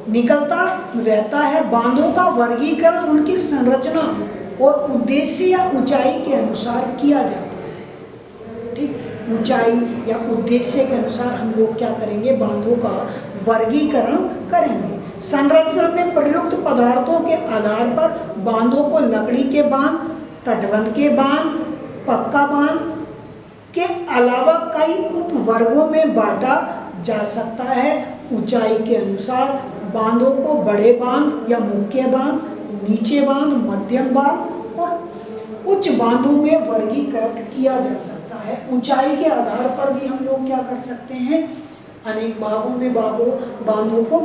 निकलता रहता है। बांधों का वर्गीकरण उनकी संरचना और उद्देश्य या ऊंचाई के अनुसार किया जाता है। ठीक, ऊंचाई या उद्देश्य के अनुसार हम लोग क्या करेंगे, बांधों का वर्गीकरण करेंगे। संरचना में प्रयुक्त पदार्थों के आधार पर बांधों को लकड़ी के बांध, तटबंध के बांध, पक्का बांध के अलावा कई उपवर्गों में बांटा जा सकता है। ऊंचाई के अनुसार बांधों को बड़े बांध या मुख्य बांध, नीचे बांध, मध्यम बांध और उच्च बांधों में वर्गीकृत किया जा सकता है। ऊंचाई के आधार पर भी हम लोग क्या कर सकते हैं, अनेक भागों में बांधों को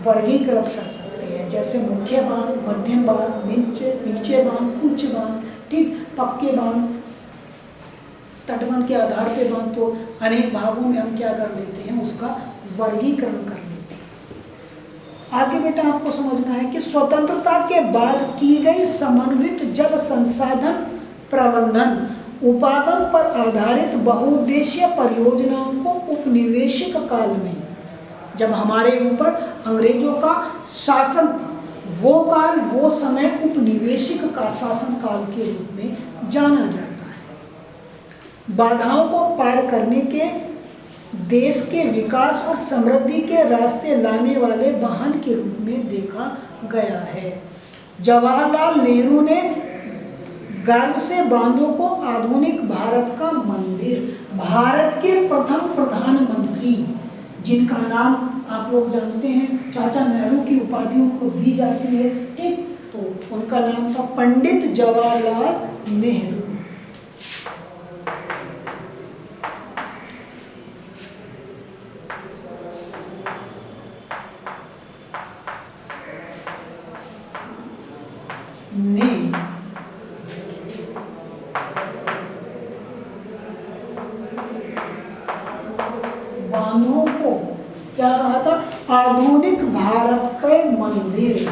वर्गीकृत कर सकते हैं, जैसे मुख्य बांध, मध्यम बांध, नीचे बांध, उच्च बांध, ठीक, पक्के बांध, तटबंध के आधार पे बांध। तो अनेक भागों में हम क्या कर लेते हैं, उसका वर्गीकरण कर लेते हैं। आगे बेटा आपको समझना है कि स्वतंत्रता के बाद की गई समन्वित जल संसाधन प्रबंधन उत्पादन पर आधारित बहुउद्देशीय परियोजनाओं को उपनिवेशिक काल में, जब हमारे ऊपर अंग्रेजों का शासन, वो काल, वो समय उपनिवेशिक का शासन काल के रूप में जाना जाता है। बाधाओं को पार करने के, देश के विकास और समृद्धि के रास्ते लाने वाले वाहन के रूप में देखा गया है। जवाहरलाल नेहरू ने गर्व से बांधों को आधुनिक भारत का मंदिर, भारत के प्रथम प्रधानमंत्री, जिनका नाम आप लोग जानते हैं, चाचा नेहरू की उपाधि उनको दी जाती है, ठीक, तो उनका नाम था पंडित जवाहरलाल नेहरू। ने बांधों को क्या कहा था, आधुनिक भारत के मंदिर,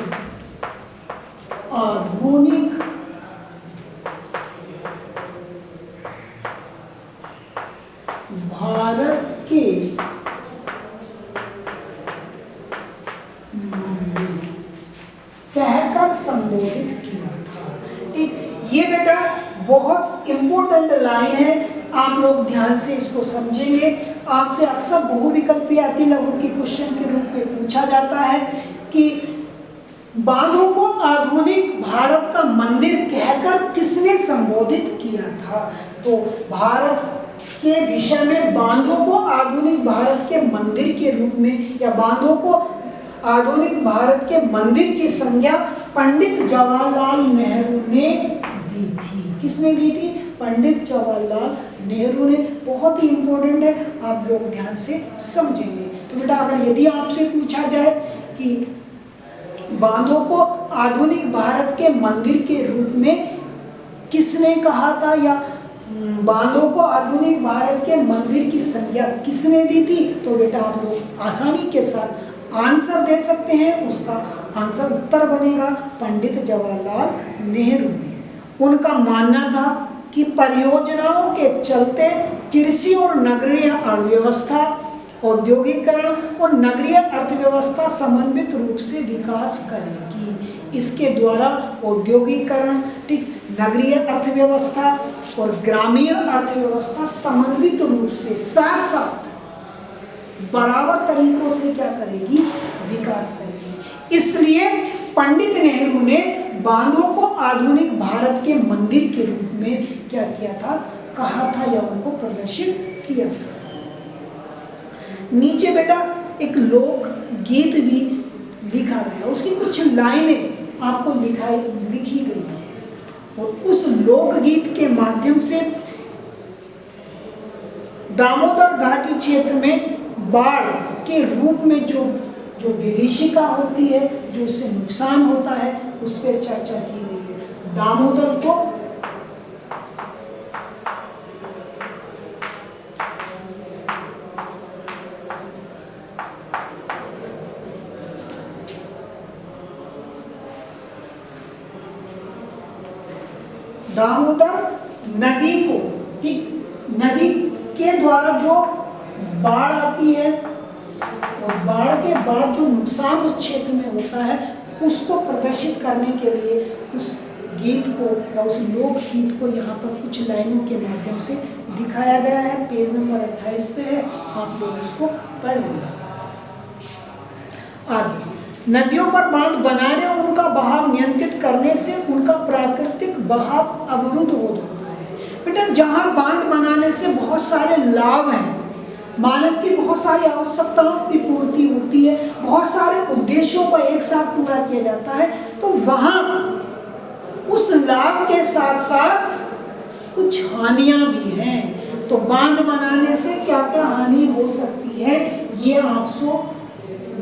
आधुनिक भारत के मंदिर कहकर संबोधित किया था। ठीक, ये बेटा बहुत इंपॉर्टेंट लाइन है, आप लोग ध्यान से इसको समझेंगे। आपसे अक्सर बहुविकल्पी आती लघु के क्वेश्चन के रूप में पूछा जाता है कि बांधों को आधुनिक भारत का मंदिर कहकर किसने संबोधित किया था। तो भारत के विषय में बांधों को आधुनिक भारत के मंदिर के रूप में, या बांधों को आधुनिक भारत के मंदिर की संज्ञा पंडित जवाहरलाल नेहरू ने दी थी। किसने दी थी, पंडित जवाहरलाल नेहरू ने। बहुत ही इंपॉर्टेंट है, आप लोग ध्यान से समझेंगे। तो बेटा अगर यदि आपसे पूछा जाए कि बांधों को आधुनिक भारत के मंदिर के रूप में किसने कहा था, या बांधों को आधुनिक भारत के मंदिर की संज्ञा किसने दी थी, तो बेटा आप लोग आसानी के साथ आंसर दे सकते हैं। उसका आंसर उत्तर बनेगा पंडित जवाहरलाल नेहरू ने। उनका मानना था कि परियोजनाओं के चलते कृषि और नगरीय अर्थव्यवस्था, औद्योगिकरण और नगरीय अर्थव्यवस्था समन्वित रूप से विकास करेगी। इसके द्वारा औद्योगिकरण, ठीक, नगरीय अर्थव्यवस्था और ग्रामीण अर्थव्यवस्था समन्वित रूप से साथ साथ बराबर तरीकों से क्या करेगी, विकास करेगी। इसलिए पंडित नेहरू ने बांधों को आधुनिक भारत के मंदिर के रूप में क्या किया था, कहा था, या उनको प्रदर्शित किया था। नीचे बेटा एक लोक गीत भी लिखा गया, उसकी कुछ लाइनें आपको लिखी गई है, और उस लोक गीत के माध्यम से दामोदर घाटी क्षेत्र में बाढ़ के रूप में जो विभीषिका होती है, जो उससे नुकसान होता है, उस पर चर्चा की गई है। दामोदर को दामोदर नदी को, ठीक, नदी के द्वारा जो बाढ़ आती है, और बाढ़ के बाद जो नुकसान उस क्षेत्र में होता है उसको प्रदर्शित करने के लिए उस गीत को या उस लोकगीत को यहाँ पर कुछ लाइनों के माध्यम से दिखाया गया है। पेज नंबर 28 पे है, आप लोग उसको पढ़ लें। आगे, नदियों पर बांध बनाने और उनका बहाव नियंत्रित करने से उनका प्राकृतिक बहाव अवरुद्ध हो जाता है। बेटा, जहाँ बांध बनाने से बहुत सारे लाभ हैं, मानव की बहुत सारी आवश्यकताओं की पूर्ति होती है, बहुत सारे उद्देश्यों को एक साथ पूरा किया जाता है, तो वहाँ उस लाभ के साथ साथ कुछ हानियां भी हैं। तो बांध बनाने से क्या क्या हानि हो सकती है, ये आपको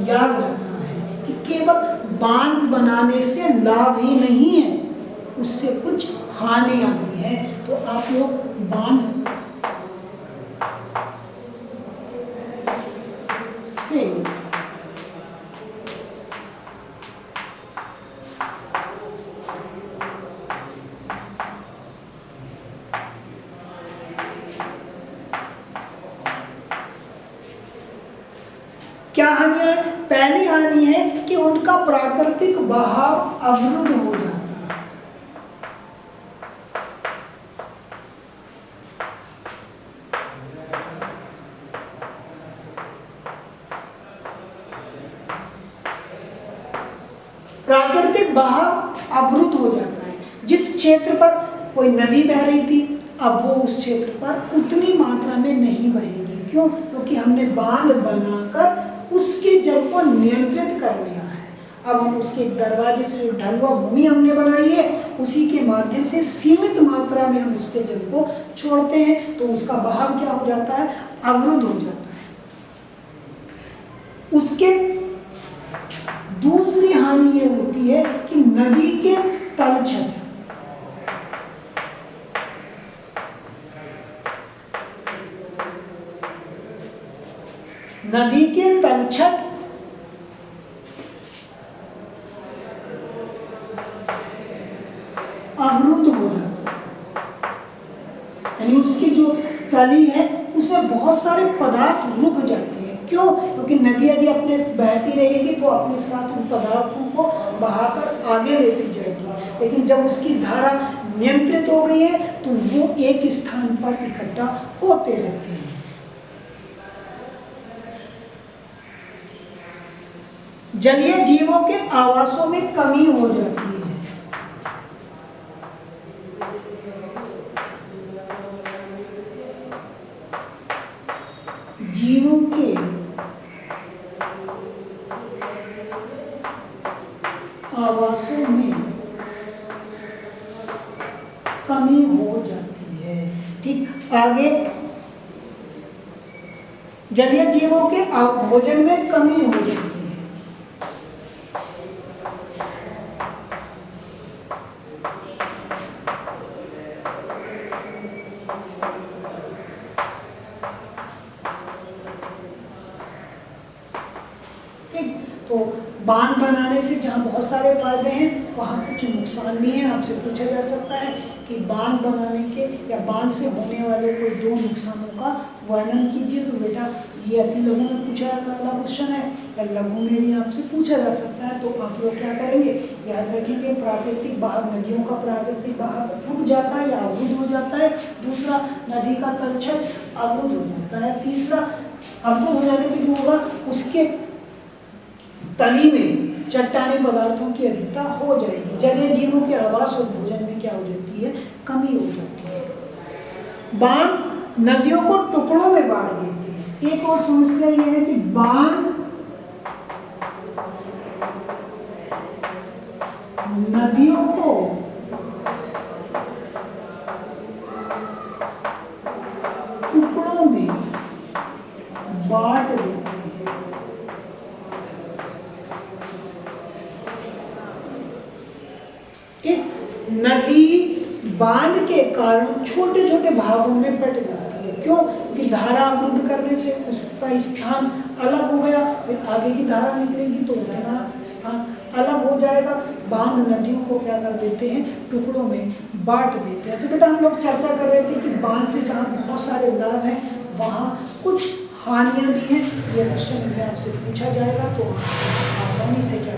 याद रखना है कि केवल बांध बनाने से लाभ ही नहीं है, उससे कुछ हानियां भी हैं। तो आप लोग बांध से क्या हानियां है? पहली हानि है कि उनका प्राकृतिक बहाव अवरुद्ध हो जाता है। प्राकृतिक बहाव अवरुद्ध हो जाता है। जिस क्षेत्र पर कोई नदी बह रही थी, अब वो उस क्षेत्र पर उतनी मात्रा में नहीं बहेगी। क्यों? क्योंकि हमने बांध बनाकर उसके जल को नियंत्रित कर लिया है। अब हम उसके दरवाजे से जो ढलुआ भूमि हमने बनाई है, उसी के माध्यम से सीमित मात्रा में हम उसके जल को छोड़ते हैं, तो उसका बहाव क्या हो जाता है? अवरुद्ध हो जाता है। उसके दूसरी हानि ये होती है कि नदी के तलछट, नदी के तलछट अवरुद्ध हो जाता है, यानी उसकी जो तली है उसमें बहुत सारे पदार्थ रुक जाते हैं। क्यों? क्योंकि नदी यदि अपने बहती रहेगी तो अपने साथ उन पदार्थों को बहाकर आगे लेती जाएगी, लेकिन जब उसकी धारा नियंत्रित हो गई है तो वो एक स्थान पर इकट्ठा होते रहते हैं। जलीय जीवों के आवासों में कमी हो जाती है। जीवों के आवासों में कमी हो जाती है। ठीक, आगे, जलीय जीवों के भोजन में कमी हो जाती है। तो बांध बनाने से जहाँ बहुत सारे फायदे हैं, वहाँ कुछ नुकसान भी हैं। आपसे पूछा जा सकता है कि बांध बनाने के या बांध से होने वाले कोई दो नुकसानों का वर्णन कीजिए। तो बेटा, ये अति लघु में पूछा वाला क्वेश्चन है, या लघु में भी आपसे पूछा जा सकता है। तो आप लोग क्या करेंगे, याद रखेंगे, प्राकृतिक बहाव, नदियों का प्राकृतिक बहाव रुक जाता है या अवरुद्ध हो जाता है। दूसरा, नदी का तलछट अवरुद्ध हो जाता है। तीसरा, अवरुद्ध हो जाने पर जो होगा, उसके तली में चट्टानी पदार्थों की अधिकता हो जाएगी। जलीय जीवों के आवास और भोजन में क्या हो जाती है? कमी हो जाती है। बांध नदियों को टुकड़ों में बांट देते हैं। एक और समस्या यह है कि बांध नदियों को टुकड़ों में बांट देते हैं। नदी बांध के कारण छोटे छोटे भागों में बट जाती है। क्यों? कि धारा अवरुद्ध करने से उसका स्थान अलग हो गया, फिर आगे की धारा निकलेगी तो उसका स्थान अलग हो जाएगा। बांध नदियों को क्या कर देते हैं? टुकड़ों में बांट देते हैं। तो बेटा, हम लोग चर्चा कर रहे थे कि बांध से जहाँ बहुत सारे लाभ हैं, वहाँ कुछ हानियाँ भी हैं, ये क्वेश्चन में आपसे पूछा जाएगा तो आप आसानी से क्या